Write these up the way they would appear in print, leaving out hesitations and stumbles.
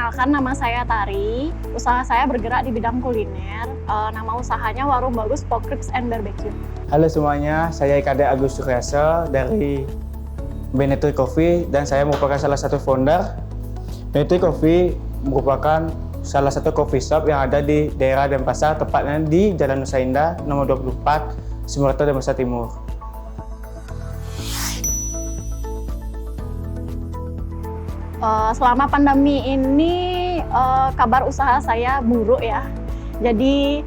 Perkenalkan, nama saya Tari. Usaha saya bergerak di bidang kuliner. Nama usahanya Warung Bagus Pork Ribs and Barbecue. Halo semuanya, saya Ikade Agus Suryasa dari Benetri Coffee dan saya merupakan salah satu founder. Benetri Coffee merupakan salah satu coffee shop yang ada di daerah Denpasar, tepatnya di Jalan Nusa Indah nomor 24, Sumerta, Denpasar Timur. Selama pandemi ini kabar usaha saya buruk ya. Jadi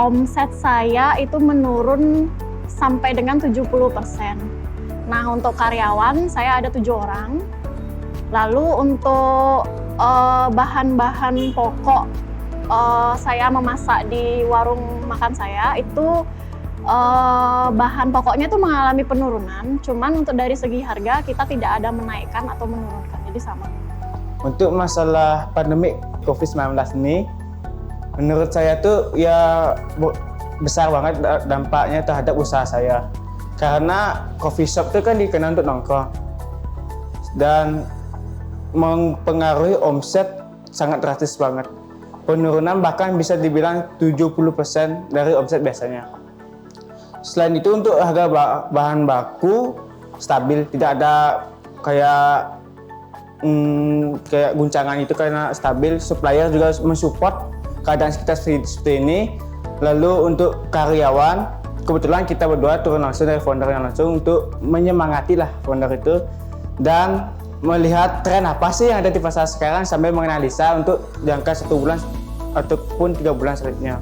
omset saya itu menurun sampai dengan 70%. Nah, untuk karyawan saya ada 7 orang. Lalu untuk bahan-bahan pokok saya memasak di warung makan saya itu bahan pokoknya itu mengalami penurunan. Cuman untuk dari segi harga kita tidak ada menaikkan atau menurunkan, jadi sama. Untuk masalah pandemi COVID-19 ini, menurut saya tuh ya besar banget dampaknya terhadap usaha saya. Karena coffee shop itu kan dikenal untuk nongkrong dan mempengaruhi omset sangat drastis banget. Penurunan bahkan bisa dibilang 70% dari omset biasanya. Selain itu untuk harga bahan baku stabil, tidak ada kayak guncangan itu karena stabil. Supplier juga mensupport keadaan kita seperti ini. Lalu untuk karyawan, kebetulan kita berdua turun langsung dari founder yang langsung untuk menyemangati lah founder itu dan melihat tren apa sih yang ada di pasar sekarang sampai menganalisa untuk jangka 1 bulan ataupun 3 bulan selanjutnya.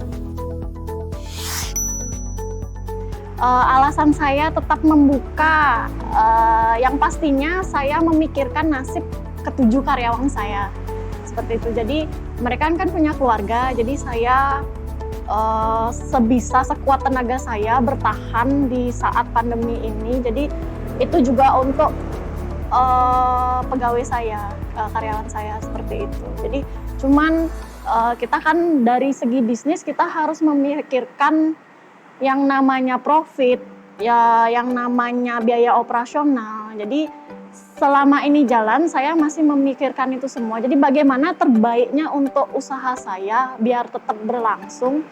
Alasan saya tetap membuka, yang pastinya saya memikirkan nasib ke-7 karyawan saya. Seperti itu. Jadi mereka kan punya keluarga, jadi saya sebisa sekuat tenaga saya bertahan di saat pandemi ini. Jadi itu juga untuk pegawai saya, karyawan saya seperti itu. Jadi cuman kita kan dari segi bisnis kita harus memikirkan yang namanya profit, ya yang namanya biaya operasional. Jadi selama ini jalan saya masih memikirkan itu semua. Jadi bagaimana terbaiknya untuk usaha saya biar tetap berlangsung,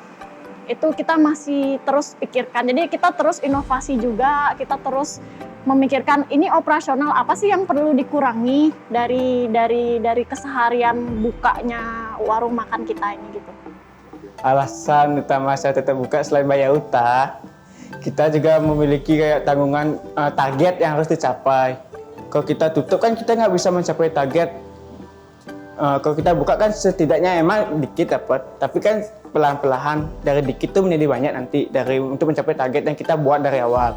itu kita masih terus pikirkan. Jadi kita terus inovasi juga, kita terus memikirkan ini operasional apa sih yang perlu dikurangi dari keseharian bukanya warung makan kita ini gitu. Alasan utama saya tetap buka selain bayar utang, kita juga memiliki kayak tanggungan target yang harus dicapai. Kalau kita tutup kan kita nggak bisa mencapai target. Kalau kita buka kan setidaknya emang dikit dapat, tapi kan pelan-pelan dari dikit tuh menjadi banyak nanti untuk mencapai target yang kita buat dari awal.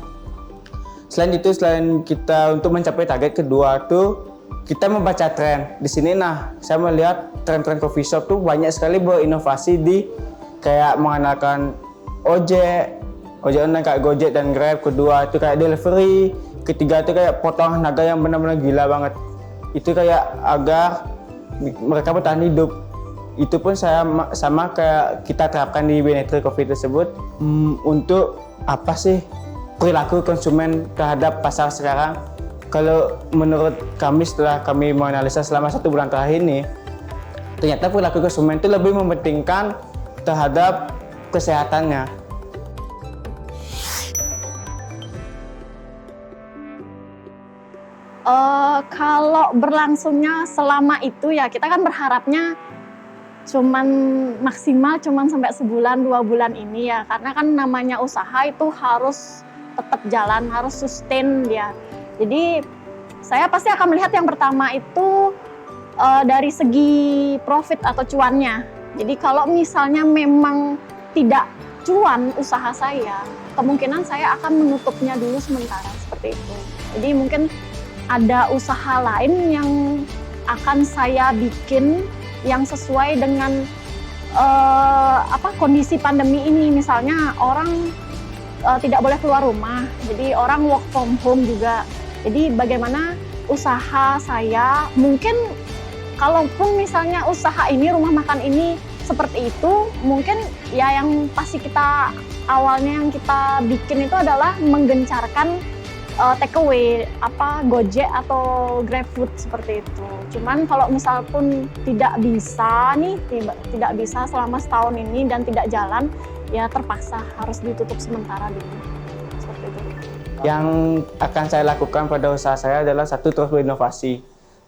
Selain itu, selain kita untuk mencapai target kedua tuh kita membaca tren. Di sini saya melihat tren-tren coffee shop tuh banyak sekali berinovasi di kayak mengandalkan ojek online kayak Gojek dan Grab. Kedua itu kayak delivery. Ketiga itu kayak potong harga yang benar-benar gila banget. Itu kayak agar mereka bertahan hidup. Itu pun sama kayak kita terapkan di Benetri Coffee tersebut. Untuk apa sih perilaku konsumen terhadap pasar sekarang? Kalau menurut kami setelah kami menganalisa selama 1 bulan terakhir ini, ternyata perilaku konsumen itu lebih mementingkan terhadap kesehatannya. Kalau berlangsungnya selama itu ya kita kan berharapnya maksimal sampai sebulan 2 bulan ini ya, karena kan namanya usaha itu harus tetap jalan, harus sustain dia. Jadi saya pasti akan melihat yang pertama itu dari segi profit atau cuannya. Jadi kalau misalnya memang tidak cuan usaha saya, kemungkinan saya akan menutupnya dulu sementara seperti itu. Jadi mungkin ada usaha lain yang akan saya bikin yang sesuai dengan kondisi pandemi ini. Misalnya orang tidak boleh keluar rumah, jadi orang work from home juga. Jadi bagaimana usaha saya mungkin kalaupun misalnya usaha ini, rumah makan ini seperti itu, mungkin ya yang pasti kita awalnya yang kita bikin itu adalah menggencarkan take away, Gojek atau GrabFood seperti itu. Cuman kalau misal pun tidak bisa nih, tidak bisa selama setahun ini dan tidak jalan, ya terpaksa harus ditutup sementara dulu. Seperti itu. Yang akan saya lakukan pada usaha saya adalah satu, terus berinovasi.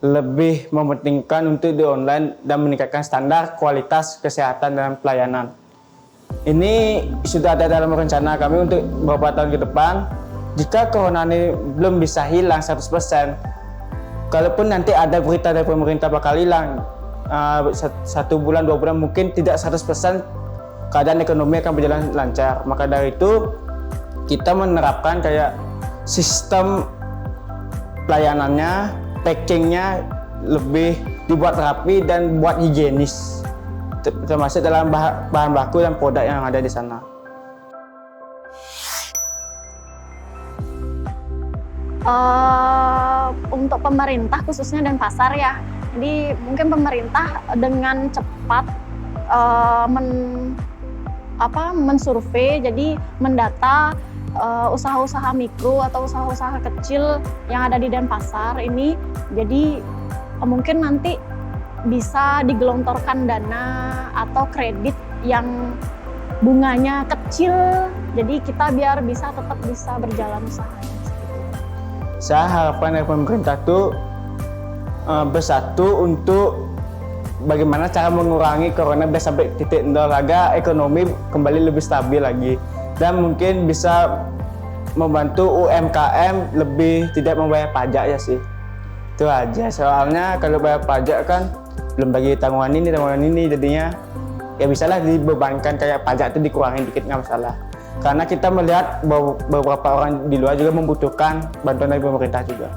Lebih mementingkan untuk di online dan meningkatkan standar kualitas kesehatan dan pelayanan. Ini sudah ada dalam rencana kami untuk beberapa tahun ke depan. Jika corona ini belum bisa hilang 100%, kalaupun nanti ada berita dari pemerintah bakal hilang, 1 bulan, 2 bulan, mungkin tidak 100% keadaan ekonomi akan berjalan lancar. Maka dari itu, kita menerapkan kayak sistem pelayanannya, packingnya lebih dibuat rapi dan buat higienis, termasuk dalam bahan baku dan produk yang ada di sana. Untuk pemerintah khususnya dan pasar ya, jadi mungkin pemerintah dengan cepat mensurvei, jadi mendata usaha-usaha mikro atau usaha-usaha kecil yang ada di Denpasar ini, jadi mungkin nanti bisa digelontorkan dana atau kredit yang bunganya kecil, jadi kita biar tetap bisa berjalan usahanya. Saya harapan dari pemerintah itu bersatu untuk bagaimana cara mengurangi corona biar sampai titik nol agar ekonomi kembali lebih stabil lagi, dan mungkin bisa membantu UMKM lebih tidak membayar pajak ya sih. Itu aja, soalnya kalau bayar pajak kan belum bagi tanggungan ini, jadinya ya bisalah dibebankan kayak pajak itu dikurangin dikit, nggak masalah. Karena kita melihat beberapa orang di luar juga membutuhkan bantuan dari pemerintah juga.